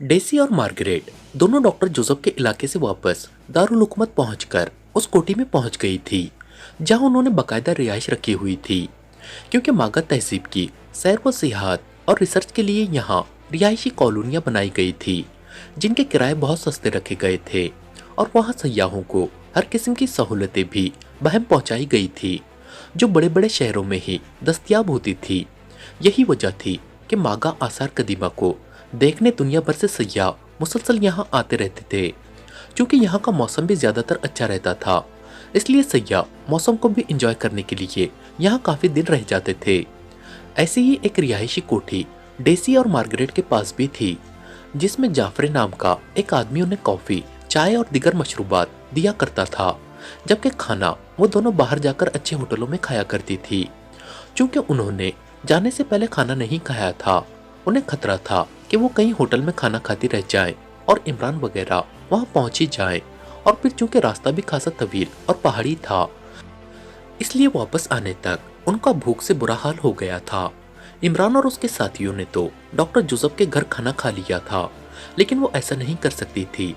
Deci और Margaret दोनों doctor Joseph के इलाके से वापस दारुल हुकूमत पहुंचकर उस कोठी में पहुंच गई थी जहां उन्होंने बाकायदा रिहाइश रखी हुई थी। क्योंकि मागा तहजीब की सैर व सियाहत और रिसर्च के लिए यहाँ रिहायशी कॉलोनियाँ बनाई गई थी जिनके किराए बहुत सस्ते रखे गए थे और वहाँ सयाहों को हर किस्म की सहूलतें भी बहम पहुँचाई गई थी जो बड़े बड़े शहरों में ही दस्तयाब होती थी। यही वजह थी कि मागा आसार कदीमा को देखने दुनिया भर से सयाह मुसलसल यहाँ आते रहते थे। क्योंकि यहाँ का मौसम भी ज़्यादातर अच्छा रहता था, इसलिए सयाह मौसम को भी इंजॉय करने के लिए यहाँ काफ़ी दिन रह जाते थे। ऐसी ही एक रिहायशी कोठी डेसी और मार्गरेट के पास भी थी जिसमें जाफरे नाम का एक आदमी उन्हें कॉफ़ी, चाय और दिगर मशरूबात दिया करता था, जबकि खाना वो दोनों बाहर जाकर अच्छे होटलों में खाया करती थी। क्योंकि उन्होंने जाने से पहले खाना नहीं खाया था, उन्हें खतरा था कि वो कहीं होटल में खाना खाती रह जाएं और इमरान वगैरह वहां पहुंच ही जाएं। और फिर चूंकि रास्ता भी खासा तवील और पहाड़ी था, इसलिए वापस आने तक उनका भूख से बुरा हाल हो गया था। इमरान और उसके साथियों ने तो डॉक्टर जोसेफ के घर खाना खा लिया था, लेकिन वो ऐसा नहीं कर सकती थी।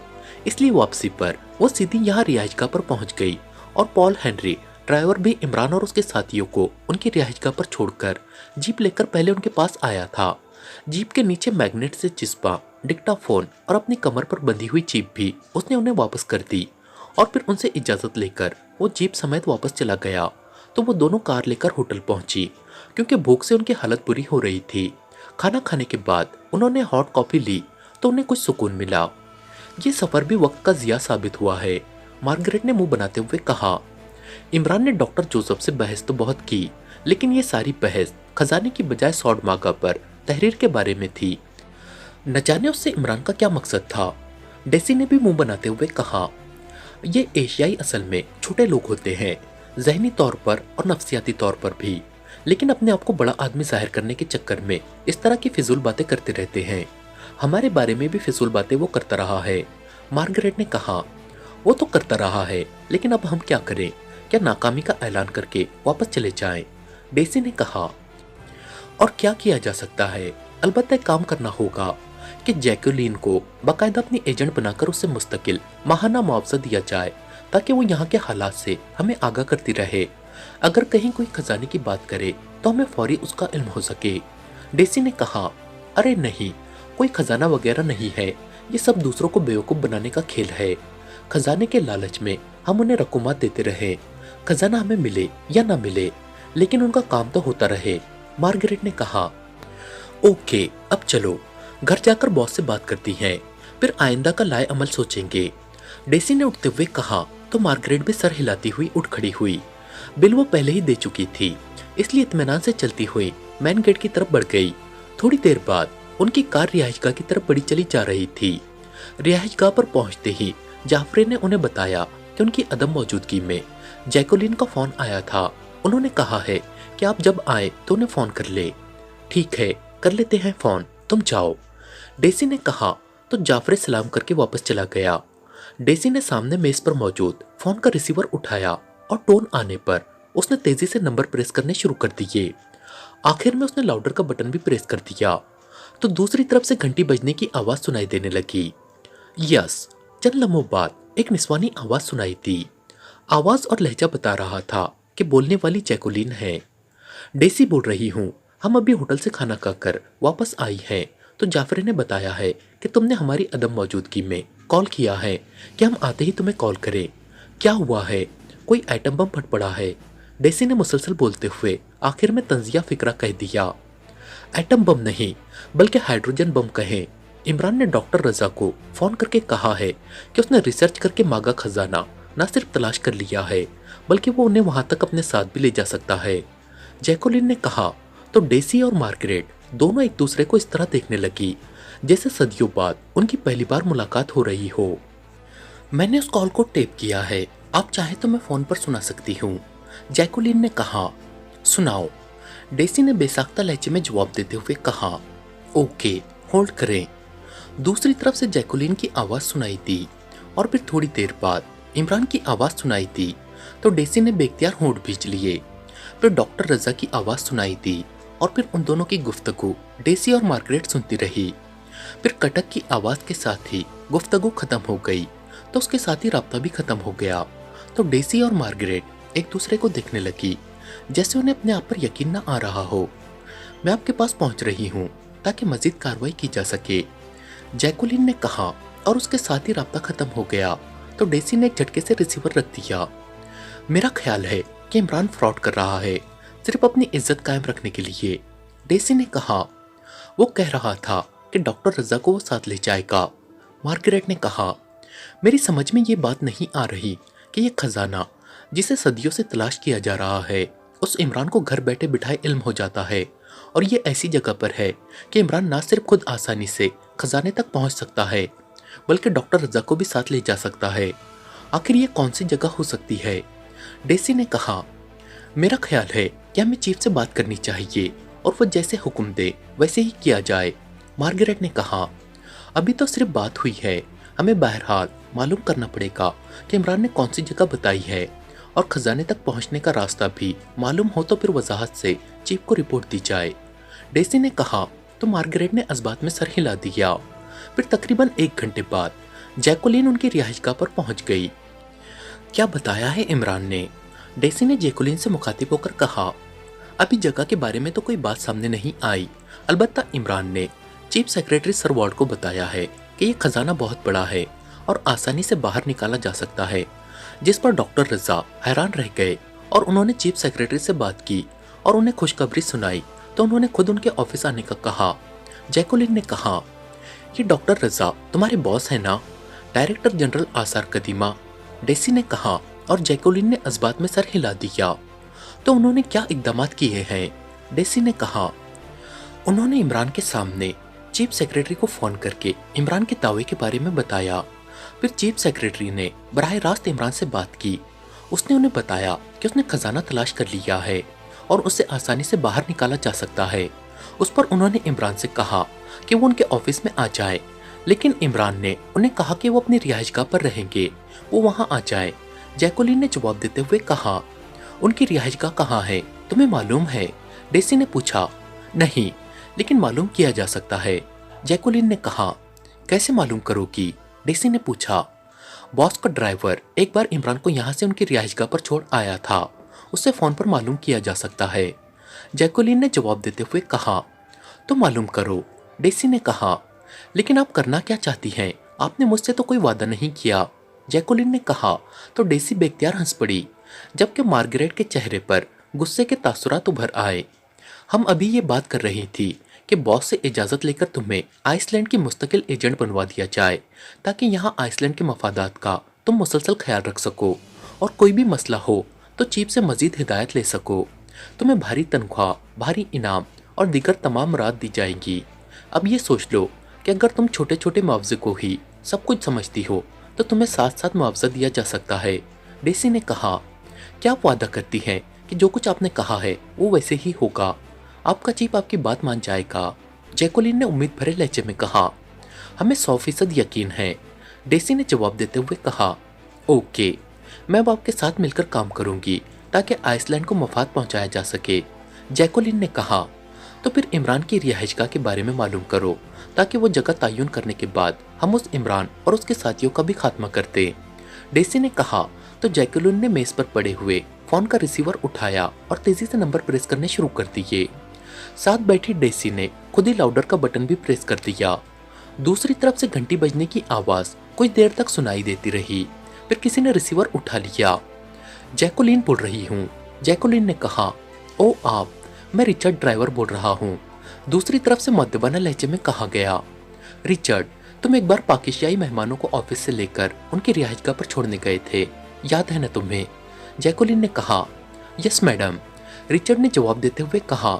इसलिए वापसी पर वो सीधी यहाँ रिहाइशगाह पर पहुंच गई और पॉल हेनरी ड्राइवर भी इमरान और उसके साथियों को उनकी रिहाइशगाह पर छोड़कर जीप लेकर पहले उनके पास आया था। जीप के नीचे मैग्नेट से चिस्पा डिक्टाफोन और अपनी कमर पर बंधी हुई जीप भी उसने उन्हें वापस कर दी और फिर उनसे इजाज़त लेकर वो जीप समेत वापस चला गया। तो वो दोनों कार लेकर होटल पहुंची क्योंकि भूख से उनकी हालत बुरी हो रही थी। खाना खाने के बाद उन्होंने हॉट कॉफ़ी ली तो उन्हें कुछ सुकून मिला। ये सफ़र भी वक्त का ज़िया साबित हुआ है, मार्गरेट ने मुंह बनाते हुए कहा। इमरान ने डॉक्टर जोसेफ से बहस तो बहुत की, लेकिन ये सारी बहस खजाने की बजाय सौड मागा पर तहरीर के बारे में थी। न जाने उससे इमरान का क्या मकसद था। डेसी ने भी मुंह बनाते हुए कहा, ये एशियाई असल में छोटे लोग होते हैं, जहनी तौर पर और नफ्सियाती तौर पर भी, लेकिन अपने आप को बड़ा आदमी जाहिर करने के चक्कर में इस तरह की फिजूल बातें करते रहते हैं। हमारे बारे में भी फिजूल बातें वो करता रहा है। मार्गरेट ने कहा, वो तो करता रहा है, लेकिन अब हम क्या करें? क्या नाकामी का ऐलान करके वापस चले जाएं? डेसी ने कहा, और क्या किया जा सकता है? अलबत्ता एक काम करना होगा कि जैकुलिन को बाकायदा अपनी एजेंट बनाकर उससे मुस्तकिल माहाना मुआवजा दिया जाए ताकि वो यहाँ के हालात से हमें आगाह करती रहे। अगर कहीं कोई खजाने की बात करे तो हमें फौरी उसका इल्म हो सके। डेसी ने कहा, अरे नहीं, कोई खजाना वगैरह नहीं है, ये सब दूसरों को बेवकूफ़ बनाने का खेल है। खजाने के लालच में हम उन्हें रकूमात देते रहे, खजाना हमें मिले या ना मिले, लेकिन उनका काम तो होता रहे। मार्गरेट ने कहा, ओके, अब चलो घर जाकर बॉस से बात करती हैं, फिर आइंदा का लाए अमल सोचेंगे। डेसी ने उठते हुए कहा तो मार्गरेट भी सर हिलाती हुई उठ खड़ी हुई। बिल वो पहले ही दे चुकी थी, इसलिए इत्मीनान से चलती हुई मेन गेट की तरफ बढ़ गई। थोड़ी देर बाद उनकी कार रिहाइशगाह की तरफ बढ़ी चली जा रही थी। रिहाइशगाह पर पहुंचते ही जाफरे ने उन्हें बताया कि उनकी अदम मौजूदगी में जैकुलिन का फोन आया था। उन्होंने कहा है कि आप जब आए तो उन्हें फोन कर ले। ठीक है, कर लेते हैं फोन, तुम जाओ, डेसी ने कहा। तो जाफरे सलाम करके वापस चला गया। डेसी ने सामने मेज पर मौजूद फोन का रिसीवर उठाया और टोन आने पर उसने तेजी से नंबर प्रेस करने शुरू कर दिए। आखिर में उसने लाउडर का बटन भी प्रेस कर दिया तो दूसरी तरफ से घंटी बजने की आवाज सुनाई देने लगी। यस, चंद लम्हों बाद एक निस्वानी आवाज सुनाई दी। आवाज और लहजा बता रहा था कि बोलने वाली जैकुलिन है। डेसी बोल रही हूँ, हम अभी होटल से खाना खाकर वापस आई हैं, तो जाफरे ने बताया है कि तुमने हमारी अदम मौजूदगी में कॉल किया है कि हम आते ही तुम्हें कॉल करें। क्या हुआ है? कोई एटम बम फट पड़ा है? डेसी ने मुसलसल बोलते हुए आखिर में तंजिया फिक्रा कह दिया। एटम बम नहीं, बल्कि हाइड्रोजन बम कहें। इमरान ने डॉक्टर रजा को फोन करके कहा है कि उसने रिसर्च करके मागा खजाना न सिर्फ तलाश कर लिया है, बल्कि वो उन्हें वहां तक अपने साथ भी ले जा सकता है। जैकुलिन ने कहा तो डेसी और मार्गरेट दोनों एक दूसरे को इस तरह देखने लगी जैसे सदियों बाद उनकी पहली बार मुलाकात हो रही हो। मैंने उस कॉल को टेप किया है, आप चाहे तो मैं फोन पर सुना सकती हूँ, जैकुलिन ने कहा। सुनाओ, डेसी ने बेसाख्ता लहजे में जवाब देते हुए कहा। ओके, होल्ड करें। दूसरी तरफ से जैकुलिन की आवाज सुनाई दी और फिर थोड़ी देर बाद इमरान की आवाज सुनाई दी तो डेसी ने बेख्तियार होंठ भींच लिए। फिर डॉक्टर रजा की आवाज सुनाई दी और फिर उन दोनों की गुफ्तगू डेसी और मार्गरेट सुनती रही। फिर कटक की आवाज के साथ ही गुफ्तगू खत्म हो गई, तो उसके साथ ही राब्ता भी खत्म हो गया। तो डेसी और मार्गरेट एक दूसरे को देखने लगी, जैसे उन्हें अपने आप पर यकीन न आ रहा हो। मैं आपके पास पहुंच रही हूँ ताकि मजीद कार्रवाई की जा सके, जैकुलिन ने कहा, और उसके साथ ही राब्ता खत्म हो गया। तो डेसी ने एक झटके से रिसीवर रख दिया। मेरा ख्याल है कि इमरान फ्रॉड कर रहा है, सिर्फ अपनी इज्जत कायम रखने के लिए, डेसी ने कहा। वो कह रहा था कि डॉक्टर रजा को वो साथ ले जाएगा, मार्गरेट ने कहा। मेरी समझ में ये बात नहीं आ रही कि ये खजाना जिसे सदियों से तलाश किया जा रहा है, उस इमरान को घर बैठे बिठाए इल्म हो जाता है, और ये ऐसी जगह पर है कि इमरान ना सिर्फ खुद आसानी से खजाने तक पहुंच सकता है, बल्कि डॉक्टर रजा को भी साथ ले जा सकता है। आखिर ये कौन सी जगह हो सकती है, डेसी ने कहा। मेरा ख्याल है कि हमें चीफ से बात करनी चाहिए और वो जैसे हुक्म दे वैसे ही किया जाए, मार्गरेट ने कहा। अभी तो सिर्फ बात हुई है, हमें बहरहाल मालूम करना पड़ेगा कि इमरान ने कौन सी जगह बताई है, और खजाने तक पहुंचने का रास्ता भी मालूम हो तो फिर वजाहत से चीफ को रिपोर्ट दी जाए, डेसी ने कहा। तो मार्गरेट ने इस बात में सर हिला दिया। फिर तकरीबन 1 घंटे बाद जैकुलिन उनकी रिहाइशगाह पर पहुंच गई। क्या बताया है इमरान ने, डेसी ने जैकुलिन से मुखातिब होकर कहा। अभी जगह के बारे में तो कोई बात सामने नहीं आई, अलबत्ता इमरान ने चीफ सेक्रेटरी सर वॉर्ड को बताया है कि ये खजाना बहुत बड़ा है और आसानी से बाहर निकाला जा सकता है, जिस पर डॉक्टर रजा हैरान रह गए और उन्होंने चीफ सेक्रेटरी से बात की और उन्हें खुशखबरी सुनाई। तो उन्होंने खुद उनके ऑफिस आने का कहा। जैकुलिन ने कहा, ये डॉक्टर रजा तुम्हारे बॉस है ना, डायरेक्टर जनरल आसार कदीमा, डेसी ने कहा, और जैकुलिन ने इस बात में सर हिला दिया। तो उन्होंने क्या इकदामात किए हैं, डेसी ने कहा। उन्होंने इमरान के सामने चीफ सेक्रेटरी को फोन करके इमरान के दावे के बारे में बताया। फिर चीफ सेक्रेटरी ने बराह रास्त इमरान से बात की। उसने उन्हें बताया कि उसने खजाना तलाश कर लिया है और उसे आसानी से बाहर निकाला जा सकता है। उस पर उन्होंने इमरान से कहा कि वो उनके ऑफिस में आ जाए, लेकिन इमरान ने उन्हें कहा कि वो अपनी रिहाइशगाह पर रहेंगे, वो वहां आ जाए। जैकुलिन ने जवाब देते हुए कहा, उनकी रिहाइशगाह कहाँ है, तुम्हें मालूम है, डेसी ने पूछा। नहीं, लेकिन मालूम किया जा सकता है, जैकुलिन ने कहा। कैसे मालूम करोगी, डेसी ने पूछा। बॉस का ड्राइवर एक बार इमरान को यहाँ से उनकी रिहाइशगाह पर छोड़ आया था, उससे फोन पर मालूम किया जा सकता है, जैकुलिन ने जवाब देते हुए कहा। तो मालूम करो, डेसी ने कहा। लेकिन आप करना क्या चाहती हैं, आपने मुझसे तो कोई वादा नहीं किया, जैकुलिन ने कहा। तो डेसी बेख्तियार हंस पड़ी, जबकि मार्गरेट के चेहरे पर गुस्से के तासुरात उभर आए। हम अभी ये बात कर रही थी कि बॉस से इजाज़त लेकर तुम्हें आइसलैंड की मुस्तकिल एजेंट बनवा दिया जाए, ताकि यहाँ आइसलैंड के मफादात का तुम मुसलसल ख्याल रख सको और कोई भी मसला हो तो चीफ से मजीद हिदायत ले सको। तुम्हें भारी तनख्वाह, भारी इनाम और दीगर तमाम मुराद दी जाएंगी। अब ये सोच लो कि अगर तुम छोटे छोटे मुआवजे को ही सब कुछ समझती हो तो तुम्हें साथ साथ मुआवजा दिया जा सकता है, डेसी ने कहा। क्या आप वादा करती हैं कि जो कुछ आपने कहा है वो वैसे ही होगा, आपका चीफ आपकी बात मान जाएगा, जैकुलिन ने उम्मीद भरे लहजे में कहा। हमें 100% यकीन है, डेसी ने जवाब देते हुए कहा। ओके, मैं अब आपके साथ मिलकर काम करूंगी ताकि आइसलैंड को मफाद पहुंचाया जा सके, जैकुलिन ने कहा। तो फिर इमरान की रिहाइशगाह के बारे में मालूम करो ताकि वो जगह तयन करने के बाद हम उस इमरान और उसके साथियों का भी खात्मा करते, डेसी ने कहा। तो जैकुलिन ने मेज पर पड़े हुए फोन का रिसीवर उठाया और तेजी से नंबर प्रेस करने शुरू कर दिए। साथ बैठी डेसी ने खुद ही लाउडर का बटन भी प्रेस कर दिया। दूसरी तरफ से घंटी बजने की आवाज कुछ देर तक सुनाई देती रही, फिर किसी ने रिसीवर उठा लिया। जैकुलिन बोल रही हूँ, जैकुलिन ने कहा। ओ आप, मैं रिचर्ड ड्राइवर बोल रहा हूँ, दूसरी तरफ से मुअद्दबाना लहजे में कहा गया। रिचर्ड, तुम एक बार पाकिस्तानी मेहमानों को ऑफिस से लेकर उनकी रिहाइशगाह पर छोड़ने गए थे, याद है न तुम्हें, जैकुलिन ने कहा। यस मैडम, रिचर्ड ने जवाब देते हुए कहा।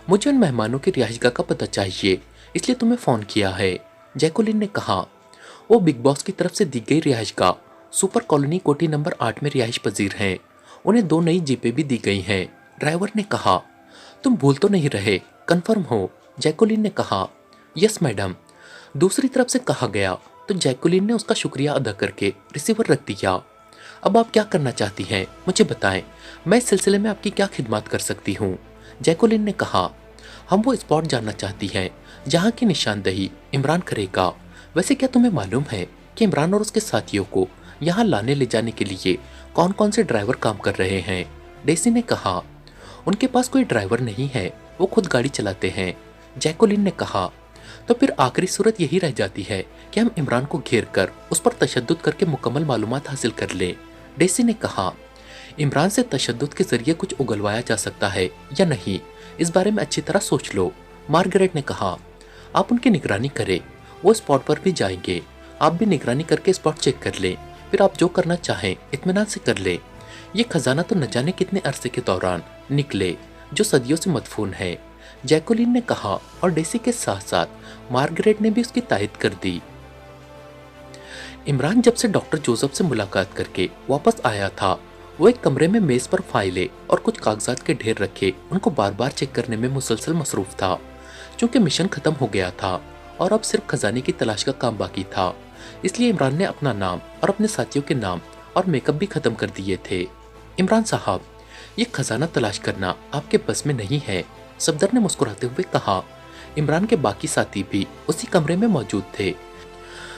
मुझे उन मेहमानों की रिहाइशगाह का पता चाहिए, इसलिए तुम्हें फ़ोन किया है, जैकुलिन ने कहा। वो बिग बॉस की तरफ से दी गई रिहाइशगाह सुपर कॉलोनी कोठी नंबर 8 में रिहाइश पजीर हैं, उन्हें 2 नई जीपें भी दी गई हैं, ड्राइवर ने कहा। तुम भूल तो नहीं रहे, कन्फर्म हो, जैकुलिन ने कहा। यस मैडम, दूसरी तरफ से कहा गया। तो जैकुलिन ने उसका शुक्रिया अदा करके रिसीवर रख दिया। अब आप क्या करना चाहती हैं, मुझे बताएं, मैं इस सिलसिले में आपकी क्या खिदमत कर सकती हूँ, जैकुलिन ने कहा। हम वो स्पॉट जानना चाहती हैं जहाँ की निशानदही इमरान करेगा। वैसे क्या तुम्हें मालूम है कि इमरान और उसके साथियों को यहाँ लाने ले जाने के लिए कौन कौन से ड्राइवर काम कर रहे हैं? डेसी ने कहा। उनके पास कोई ड्राइवर नहीं है, वो खुद गाड़ी चलाते हैं, जैकोलिन ने कहा। तो फिर आखिरी सूरत यही रह जाती है कि हम इमरान को घेर कर उस पर तशद्दुद करके मुकम्मल मालूमात हासिल कर लें, डेसी ने कहा। इमरान से तशद्दुद के जरिए कुछ उगलवाया जा सकता है या नहीं, इस बारे में अच्छी तरह सोच लो, मार्गरेट ने कहा। आप उनकी निगरानी करें, वो स्पॉट पर भी जाएंगे, आप भी निगरानी करके स्पॉट चेक कर लें, फिर आप जो करना चाहें इत्मीनान से कर लें। ये खजाना तो न जाने कितने अरसे के दौरान निकले, जो सदियों से मदफून है, जैकोलिन ने कहा। और डेसी के साथ साथ मार्गरेट ने भी उसकी तायद कर दी। इमरान जब से डॉक्टर जोसेफ से मुलाकात करके वापस आया था, वो एक कमरे में मेज पर फाइलें और कुछ कागजात के ढेर रखे उनको बार बार चेक करने में मुसलसल मसरूफ था। चूंकि मिशन खत्म हो गया था और अब सिर्फ खजाने की तलाश का काम बाकी था, इसलिए इमरान ने अपना नाम और अपने साथियों के नाम और मेकअप भी खत्म कर दिए थे। इमरान साहब, ये खजाना तलाश करना आपके बस में नहीं है, सफदर ने मुस्कुराते हुए कहा। इमरान के बाकी साथी भी उसी कमरे में मौजूद थे,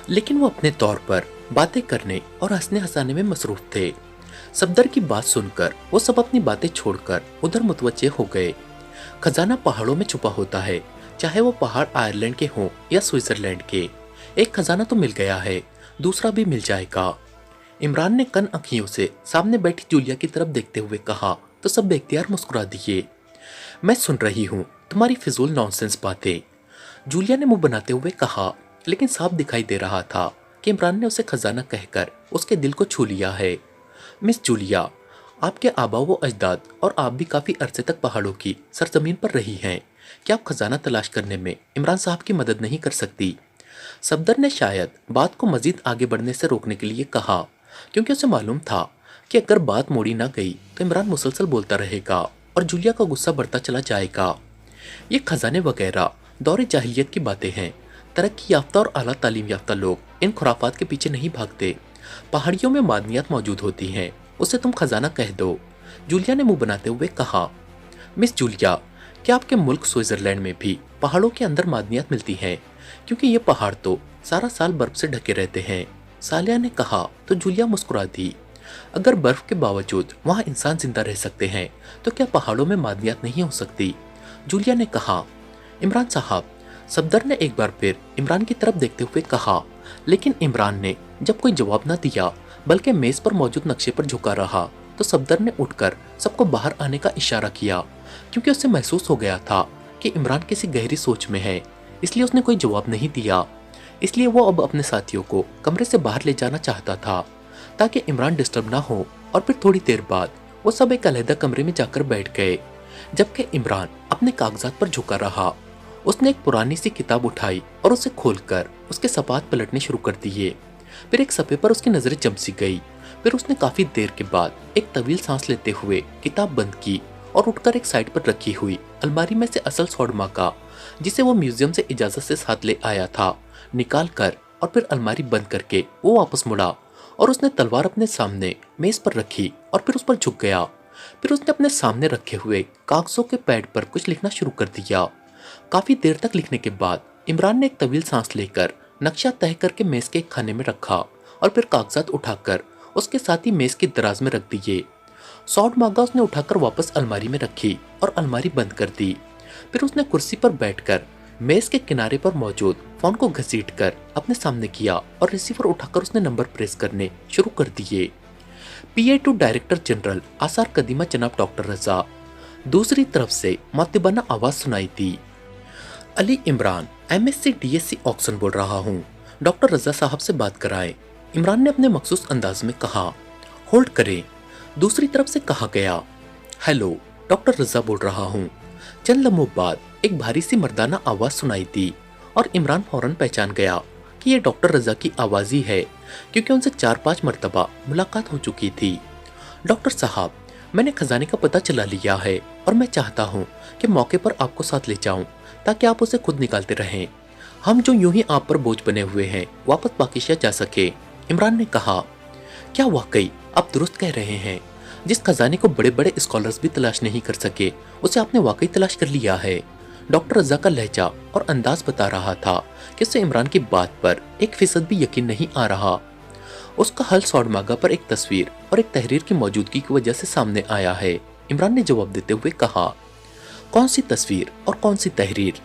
लेकिन वो अपने तौर पर बातें करने और हंसने हंसाने में मसरूफ थे। सफदर की बात सुनकर वो सब अपनी बातें छोड़कर उधर मुतवज्जे हो गए। खजाना पहाड़ों में छुपा होता है, चाहे वो पहाड़ आयरलैंड के हों या स्विट्जरलैंड के। एक खजाना तो मिल गया है, दूसरा भी मिल जाएगा। इमरान ने कन आंखियों से सामने बैठी जूलिया की तरफ देखते हुए कहा तो सब बेख्तियार मुस्कुरा दिए। मैं सुन रही हूँ तुम्हारी फिजूल नॉनसेंस बातें, जूलिया ने मुंह बनाते हुए कहा, लेकिन साफ दिखाई दे रहा था कि इमरान ने उसे खजाना कहकर उसके दिल को छू लिया है। मिस जूलिया, आपके आबा व अजदाद और आप भी काफी अरसे तक पहाड़ों की सरजमीन पर रही हैं, क्या आप खजाना तलाश करने में इमरान साहब की मदद नहीं कर सकती? सफदर ने शायद बात को मजीद आगे बढ़ने से रोकने के लिए कहा, क्योंकि उसे मालूम था कि अगर बात मोड़ी ना गई तो इमरान मुसलसल बोलता रहेगा और जूलिया का गुस्सा बढ़ता चला जाएगा। ये खजाने वगैरह दौरे जाहिलियत की बातें हैं, तरक्की याफ्ता और आला तालीम याफ्ता लोग इन खुराफात के पीछे नहीं भागते। पहाड़ियों में मादनियात मौजूद होती हैं, उसे तुम खजाना कह दो, जूलिया ने मुंह बनाते हुए कहा। मिस जूलिया, क्या आपके मुल्क स्विट्जरलैंड में भी पहाड़ों के अंदर मादनियात मिलती हैं? क्योंकि ये पहाड़ तो सारा साल बर्फ से ढके रहते हैं, सालिया ने कहा। तो जूलिया मुस्कुरा दी। अगर बर्फ के बावजूद वहाँ इंसान जिंदा रह सकते हैं तो क्या पहाड़ों में मादनियात नहीं हो सकती? जूलिया ने कहा। इमरान साहब, सफदर ने एक बार फिर इमरान की तरफ देखते हुए कहा, लेकिन इमरान ने जब कोई जवाब न दिया बल्कि मेज पर मौजूद नक्शे पर झुका रहा, तो सफदर ने उठकर सबको बाहर आने का इशारा किया, क्योंकि उसे महसूस हो गया था कि इमरान किसी गहरी सोच में है, इसलिए उसने कोई जवाब नहीं दिया। इसलिए वो अब अपने साथियों को कमरे से बाहर ले जाना चाहता था ताकि इमरान डिस्टर्ब ना हो। और फिर थोड़ी देर बाद वो सब एक अलहदा कमरे में जाकर बैठ गए, जबकि इमरान अपने कागजात पर झुका रहा। उसने एक पुरानी सी किताब उठाई और उसे खोलकर उसके सपाट पलटने शुरू कर दिए। फिर एक सफ़े पर उसकी नजरें चमसी गई। फिर उसने काफी देर के बाद एक तवील सांस लेते हुए किताब बंद की और उठकर एक साइड पर रखी हुई अलमारी में से असल सौड़मा का, जिसे वो म्यूजियम से इजाजत से साथ ले आया था, निकाल कर और फिर अलमारी बंद करके वो वापस मुड़ा और उसने तलवार अपने सामने मेज पर रखी और फिर उस पर झुक गया। फिर उसने अपने सामने रखे हुए कागजों के पैड पर कुछ लिखना शुरू कर दिया। काफी देर तक लिखने के बाद इमरान ने एक तवील सांस लेकर नक्शा तय करके मेज के एक खाने में रखा और फिर कागजात उठाकर उसके साथ ही मेज की दराज में रख दिए। सौड मागा उसने उठाकर वापस अलमारी में रखी और अलमारी बंद कर दी। फिर उसने कुर्सी पर बैठकर मेज के किनारे पर मौजूद फोन को घसीटकर अपने सामने किया और रिसीवर उठाकर उसने नंबर प्रेस करने शुरू कर दिए। PA टू डायरेक्टर जनरल आसार कदीमा जनाब डॉक्टर रजा। दूसरी तरफ से मातिबाना आवाज सुनाई दी। Ali Imran, MSc DSc Oxon बोल रहा हूँ, डॉक्टर रजा साहब से बात कराएं, इमरान ने अपने मखसूस अंदाज में कहा। होल्ड करें, दूसरी तरफ से कहा गया। हेलो, डॉक्टर रजा बोल रहा हूँ। चंद लम्हों बाद एक भारी सी मर्दाना आवाज सुनाई दी और इमरान फौरन पहचान गया कि ये डॉक्टर रजा की आवाज ही है, क्योंकि उनसे 4-5 मरतबा मुलाकात हो चुकी थी। डॉक्टर साहब, मैंने खजाने का पता चला लिया है और मैं चाहता हूँ कि मौके पर आपको साथ ले जाऊं ताकि आप उसे खुद निकालते रहें। हम जो यूं ही आप पर बोझ बने हुए हैं वापस पाकिस्तान जा सके, इमरान ने कहा। क्या वाकई आप दुरुस्त कह रहे हैं? जिस खजाने को बड़े बड़े स्कॉलर्स भी तलाश नहीं कर सके, उसे आपने वाकई तलाश कर लिया है? डॉक्टर रजा का लहजा और अंदाज बता रहा था कि उसे इमरान की बात पर 1% भी यकीन नहीं आ रहा। उसका हल सौडमागा पर एक तस्वीर और एक तहरीर की मौजूदगी की वजह से सामने आया है। इमरान ने जवाब देते हुए कहा, कौन सी तस्वीर और कौन सी तहरीर?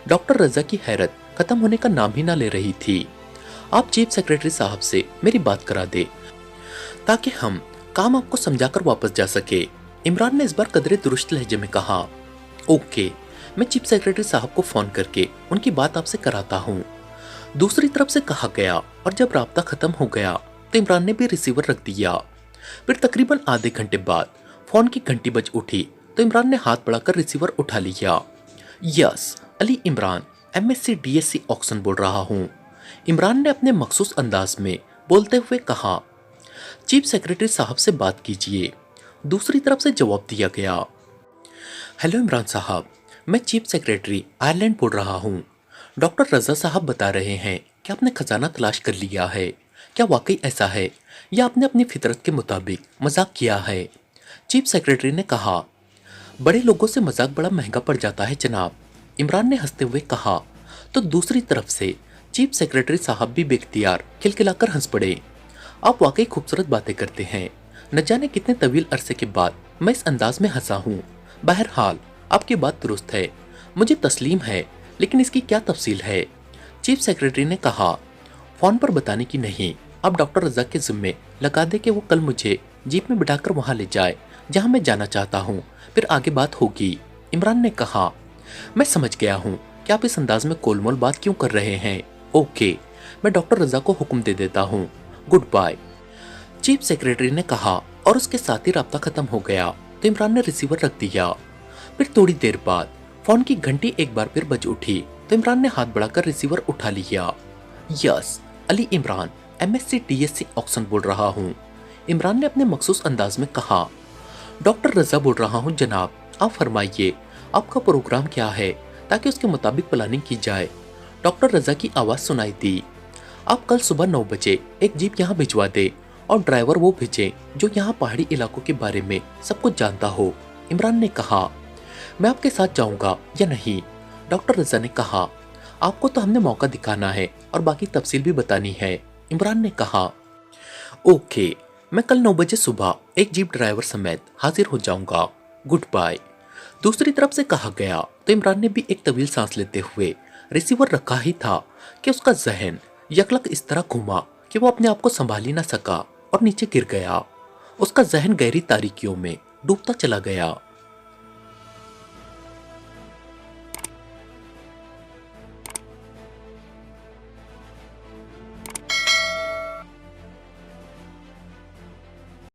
डॉक्टर रजा की हैरत खत्म होने का नाम ही ना ले रही थी। आप चीफ सेक्रेटरी साहब से मेरी बात करा दे ताकि हम काम आपको समझाकर वापस जा सके। इमरान ने इस बार कदरे दुरुस्त लहजे में कहा, ओके, मैं चीफ सेक्रेटरी साहब को फोन करके उनकी बात आपसे कराता हूँ। दूसरी तरफ से कहा गया और जब राब्ता खत्म हो गया तो इमरान ने भी रिसीवर रख दिया। फिर तकरीबन आधे घंटे बाद फोन की घंटी बज उठी तो इमरान ने हाथ बढ़ाकर रिसीवर उठा लिया। Yes, Ali Imran, MSc DSc Oxon बोल रहा हूँ। इमरान ने अपने मखसूस अंदाज में बोलते हुए कहा, चीफ सेक्रेटरी साहब से बात कीजिए। दूसरी तरफ से जवाब दिया गया, हेलो इमरान साहब, मैं चीफ सेक्रेटरी आयरलैंड बोल रहा हूँ। डॉक्टर रजा साहब बता रहे हैं कि आपने खजाना तलाश कर लिया है। क्या वाकई ऐसा है या आपने अपनी फितरत के मुताबिक मजाक किया है? चीफ सेक्रेटरी ने कहा, बड़े लोगों से मजाक बड़ा महंगा पड़ जाता है जनाब। इमरान ने हंसते हुए कहा। तो दूसरी तरफ से चीफ सेक्रेटरी साहब भी बेख्तियार खिलखिलाकर हंस पड़े। आप वाकई खूबसूरत बातें करते हैं। न जाने कितने तवील अरसे के बाद मैं इस अंदाज में हंसा हूँ। बहरहाल आपकी बात दुरुस्त है, मुझे तस्लीम है, लेकिन इसकी क्या तफसील है? चीफ सेक्रेटरी ने कहा, फोन पर बताने की नहीं। अब डॉक्टर रजा के जिम्मे लगा दे कि वो कल मुझे जीप में बिठाकर वहां ले जाए जहां मैं जाना चाहता हूं, फिर आगे बात होगी। इमरान ने कहा, मैं समझ गया हूं कि आप इस अंदाज में गोलमोल बात क्यों कर रहे हैं। ओके, मैं डॉक्टर रजा को हुक्म दे देता हूं। Good bye. चीफ सेक्रेटरी ने कहा और उसके साथ ही राब्ता खत्म हो गया तो इमरान ने रिसीवर रख दिया। फिर थोड़ी देर बाद फोन की घंटी एक बार फिर बज उठी तो इमरान ने हाथ बढ़ाकर रिसीवर उठा लिया। Yes, Ali Imran, MSc DSc Oxon बोल रहा हूँ। इमरान ने अपने मखसूस अंदाज में कहा। डॉक्टर रजा बोल रहा हूँ जनाब, आप फरमाइए आपका प्रोग्राम क्या है ताकि उसके मुताबिक प्लानिंग की जाए। डॉक्टर रजा की आवाज़ सुनाई दी। आप कल सुबह 9 बजे एक जीप यहाँ भिजवा दे और ड्राइवर वो भेजें जो यहाँ पहाड़ी इलाकों के बारे में सब कुछ जानता हो। इमरान ने कहा, मैं आपके साथ जाऊंगा या नहीं? डॉक्टर रजा ने कहा, आपको तो हमने मौका दिखाना है और बाकी तफसील भी बतानी है। इमरान ने कहा, ओके, मैं कल 9 बजे सुबह एक जीप ड्राइवर समेत हाजिर हो जाऊंगा। Good bye. दूसरी तरफ से कहा गया तो इमरान ने भी एक तवील सांस लेते हुए रिसीवर रखा ही था कि उसका जहन यकलक इस तरह घूमा कि वो अपने आप को संभाल ही ना सका और नीचे गिर गया। उसका जहन गहरी तारीकियों में डूबता चला गया।